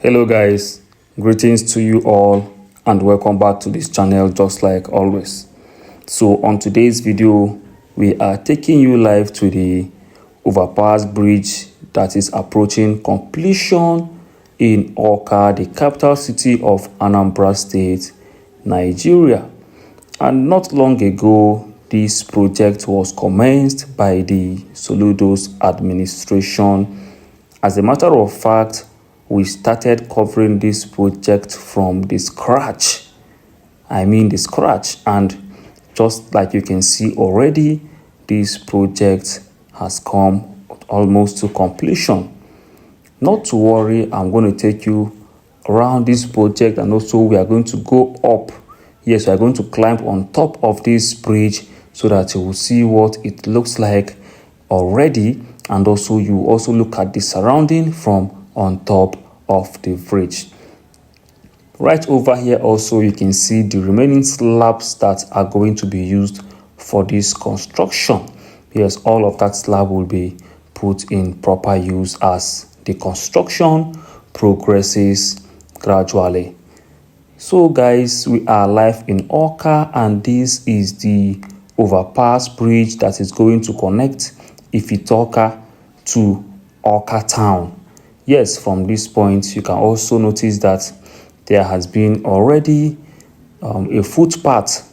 Hello guys, greetings to you all and welcome back to this channel just like always. So on today's video, we are taking you live to the Overpass bridge that is approaching completion in Awka, the capital city of Anambra State, Nigeria. And not long ago, this project was commenced by the Soludoin administration. As a matter of fact, we started covering this project from the scratch. And just like you can see already, this project has come almost to completion. Not to worry, I'm going to take you around this project, and also we are going to go up. Yes, we are going to climb on top of this bridge so that you will see what it looks like already, and also you also look at the surrounding from on top of the bridge. Right over here also you can see the remaining slabs that are going to be used for this construction. Yes, all of that slab will be put in proper use as the construction progresses gradually. So guys, we are live in Awka, and this is the overpass bridge that is going to connect Ifitoka to Awka town. Yes, from this point you can also notice that there has been already a footpath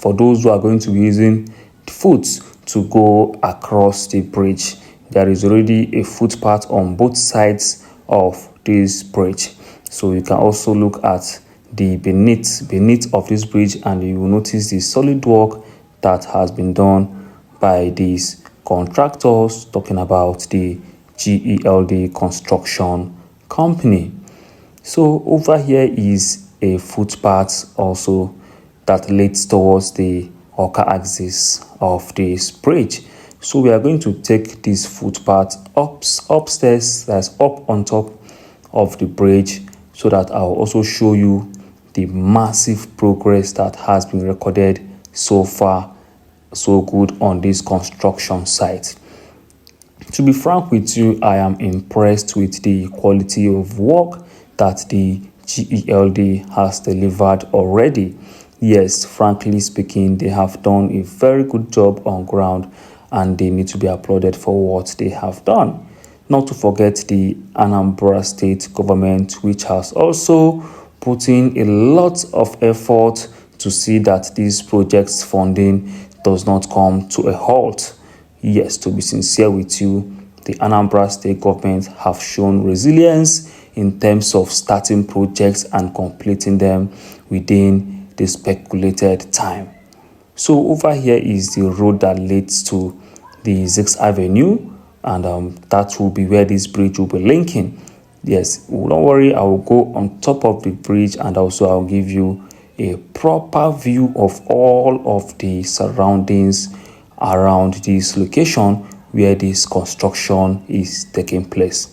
for those who are going to be using foot to go across the bridge. There is already a footpath on both sides of this bridge, so you can also look at the beneath of this bridge, and you will notice the solid work that has been done by these contractors, talking about the GELD construction company. So over here is a footpath also that leads towards the Awka axis of this bridge. So we are going to take this footpath upstairs, that's up on top of the bridge, so that I'll also show you the massive progress that has been recorded so far. So good on this construction site. To be frank with you, I am impressed with the quality of work that the GELD has delivered already. Yes, frankly speaking, they have done a very good job on ground, and they need to be applauded for what they have done. Not to forget the Anambra state government, which has also put in a lot of effort to see that this project's funding does not come to a halt. Yes, to be sincere with you, the Anambra state government have shown resilience in terms of starting projects and completing them within the speculated time. So over here is the road that leads to the 6th Avenue, and that will be where this bridge will be linking. Yes, don't worry, I will go on top of the bridge, and also I'll give you a proper view of all of the surroundings around this location where this construction is taking place.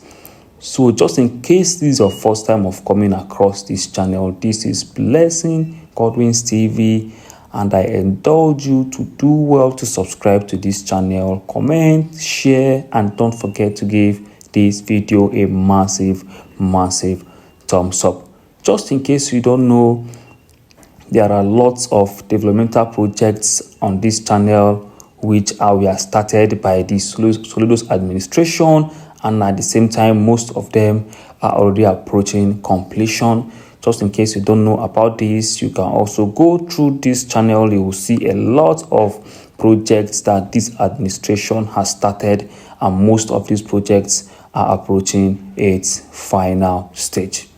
So just in case this is your first time of coming across this channel, this is BlessingGodwinTV, and I indulge you to do well to subscribe to this channel, comment, share, and don't forget to give this video a massive thumbs up. Just in case you don't know, there are lots of developmental projects on this channel which were started by the Soludoin administration, and at the same time most of them are already approaching completion. Just in case you don't know about this, you can also go through this channel. You will see a lot of projects that this administration has started, and most of these projects are approaching its final stage.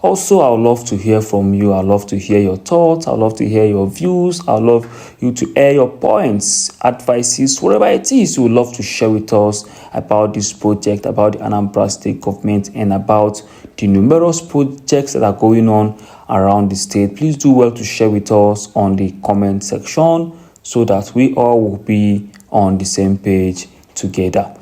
Also, I would love to hear from you. I love to hear your thoughts. I love to hear your views. I love you to air your points, advices, whatever it is you would love to share with us about this project, about the Anambra state government, and about the numerous projects that are going on around the state. Please do well to share with us on the comment section so that we all will be on the same page together.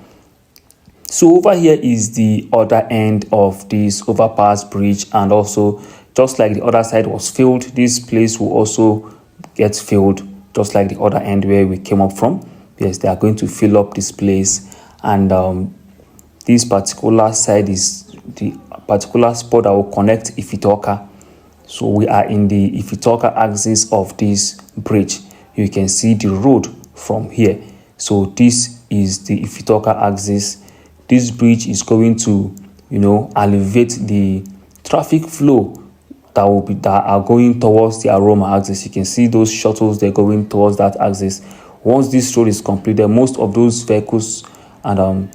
So over here is the other end of this overpass bridge, and also just like the other side was filled, this place will also get filled just like the other end where we came up from. Yes, they are going to fill up this place, and this particular side is the particular spot that will connect Ifitoka. So we are in the Ifitoka axis of this bridge. You can see the road from here. So this is the Ifitoka axis. This bridge is going to, alleviate the traffic flow that are going towards the Aroma axis. You can see those shuttles, they're going towards that axis. Once this road is completed, most of those vehicles and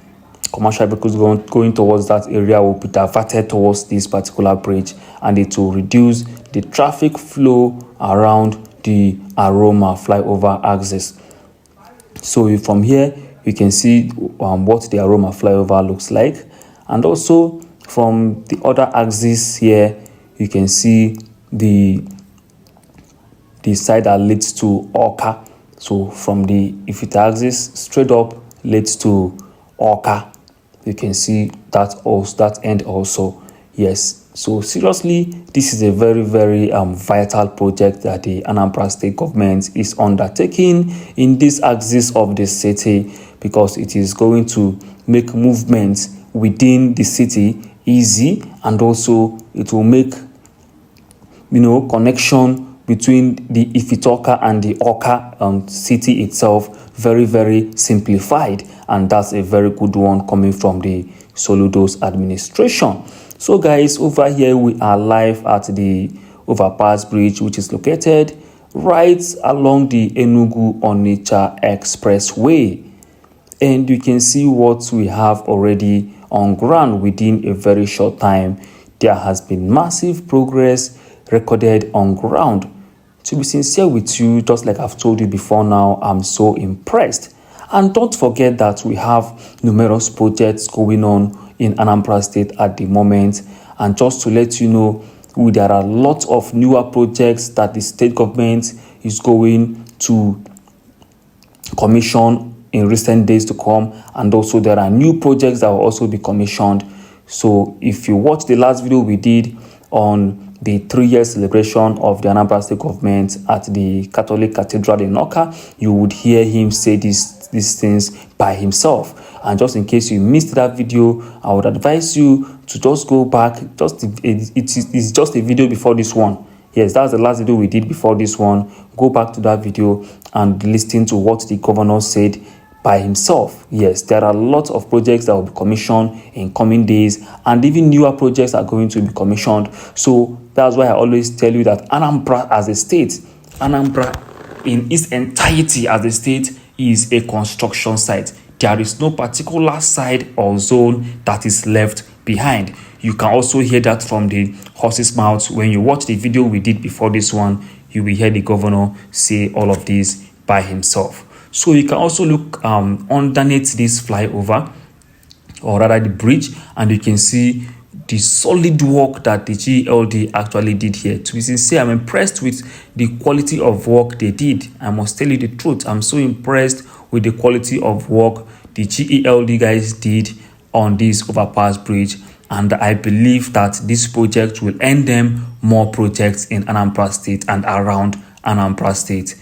commercial vehicles going towards that area will be diverted towards this particular bridge, and it will reduce the traffic flow around the Aroma flyover axis. So from here you can see what the Aroma flyover looks like, and also from the other axis here you can see the side that leads to Awka. So from the Ifita axis straight up leads to Awka. You can see that end also. Yes, so seriously, this is a very, very vital project that the Anambra State government is undertaking in this axis of the city, because it is going to make movements within the city easy, and also it will make connection between the Ifitoka and the Awka city itself very, very simplified, and that's a very good one coming from the Soludoin administration. So guys, over here we are live at the Overpass bridge, which is located right along the Enugu-Onitsha Expressway, and you can see what we have already on ground. Within a very short time, there has been massive progress recorded on ground. To be sincere with you, just like I've told you before now, I'm so impressed. And don't forget that we have numerous projects going on in Anambra State at the moment. And just to let you know, there are lots of newer projects that the state government is going to commission in recent days to come. And also there are new projects that will also be commissioned. So if you watch the last video we did on the 3-year celebration of the Anambra State government at the Catholic Cathedral in Awka, you would hear him say these things by himself. And just in case you missed that video, I would advise you to just go back. It's just a video before this one. Yes, that's the last video we did before this one. Go back to that video and listen to what the governor said by himself. Yes, there are lots of projects that will be commissioned in coming days, and even newer projects are going to be commissioned. So that's why I always tell you that Anambra as a state, Anambra in its entirety as a state, is a construction site. There is no particular side or zone that is left behind. You can also hear that from the horse's mouth. When you watch the video we did before this one, you will hear the governor say all of this by himself. So you can also look underneath this flyover, or rather the bridge, and you can see the solid work that the GLD actually did here. To be sincere, I'm impressed with the quality of work they did. I must tell you the truth. I'm so impressed with the quality of work the GLD guys did on this Overpass bridge. And I believe that this project will earn them more projects in Anambra State and around Anambra State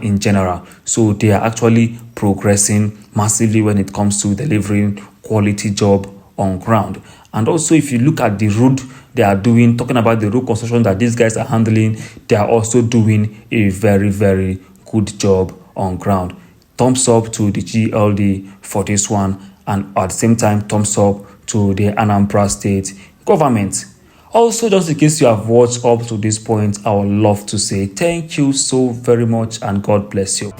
in general. So they are actually progressing massively when it comes to delivering quality job on ground. And also, if you look at the road they are doing, talking about the road construction that these guys are handling, they are also doing a very, very good job on ground. Thumbs up to the GLD for this one, and at the same time, thumbs up to the Anambra State government. Also, just in case you have watched up to this point, I would love to say thank you so very much and God bless you.